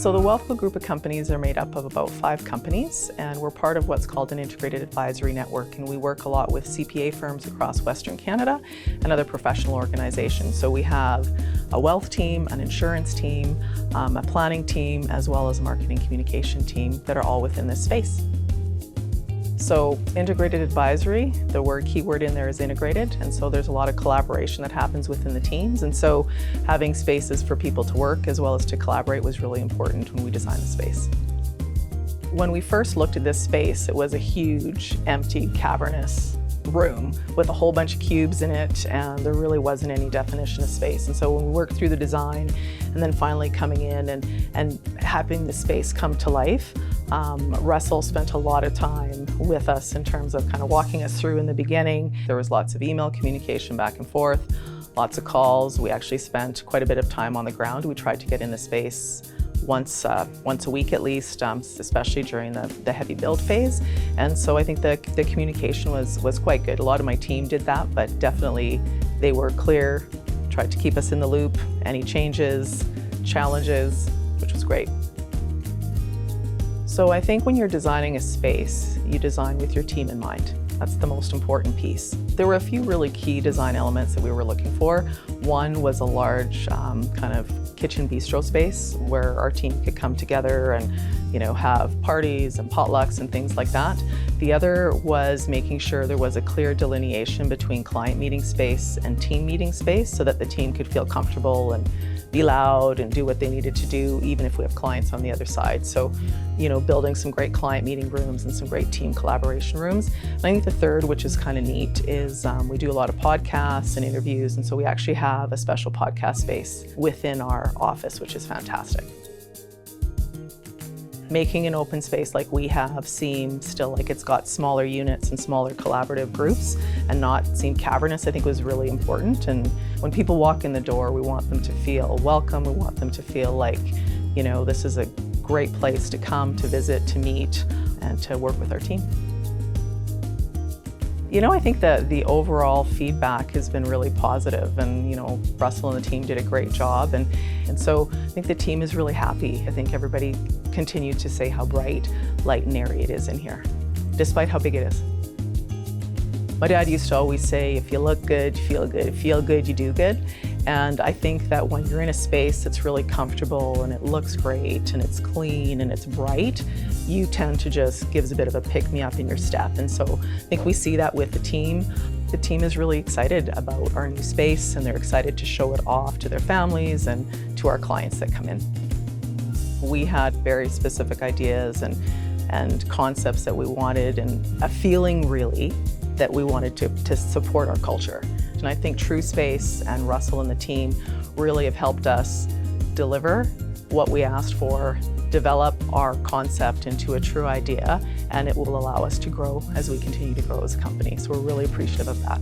So the WealthCo group of companies are made up of about 5 companies, and we're part of what's called an integrated advisory network, and we work a lot with CPA firms across Western Canada and other professional organizations. So we have a wealth team, an insurance team, a planning team, as well as a marketing communication team that are all within this space. So integrated advisory, the key word in there is integrated, and so there's a lot of collaboration that happens within the teams, and so having spaces for people to work as well as to collaborate was really important when we designed the space. When we first looked at this space, it was a huge, empty, cavernous room with a whole bunch of cubes in it, and there really wasn't any definition of space. And so when we worked through the design and then finally coming in and having the space come to life, Russell spent a lot of time with us in terms of kind of walking us through in the beginning. There was lots of email communication back and forth, lots of calls. We actually spent quite a bit of time on the ground. We tried to get in the space once a week at least, especially during the heavy build phase. And so I think the communication was quite good. A lot of my team did that, but definitely they were clear, tried to keep us in the loop, any changes, challenges, which was great. So I think when you're designing a space, you design with your team in mind. That's the most important piece. There were a few really key design elements that we were looking for. One was a large kind of kitchen bistro space where our team could come together and have parties and potlucks and things like that. The other was making sure there was a clear delineation between client meeting space and team meeting space so that the team could feel comfortable and be loud and do what they needed to do, even if we have clients on the other side. So, building some great client meeting rooms and some great team collaboration rooms. And I think the third, which is kind of neat, is we do a lot of podcasts and interviews, and so we actually have a special podcast space within our office, which is fantastic. Making an open space like we have seem still like it's got smaller units and smaller collaborative groups and not seem cavernous, I think was really important. And when people walk in the door, we want them to feel welcome. We want them to feel like, this is a great place to come, to visit, to meet, and to work with our team. I think that the overall feedback has been really positive, and Russell and the team did a great job, and so I think the team is really happy. I think everybody continued to say how bright, light, and airy it is in here, despite how big it is. My dad used to always say, if you look good, you feel good. If you feel good, you do good. And I think that when you're in a space that's really comfortable and it looks great and it's clean and it's bright, you tend to just gives a bit of a pick-me-up in your step. And so I think we see that with the team. The team is really excited about our new space, and they're excited to show it off to their families and to our clients that come in. We had very specific ideas and concepts that we wanted, and a feeling really that we wanted to support our culture. And I think Truspace and Russell and the team really have helped us deliver what we asked for, develop our concept into a true idea, and it will allow us to grow as we continue to grow as a company. So we're really appreciative of that.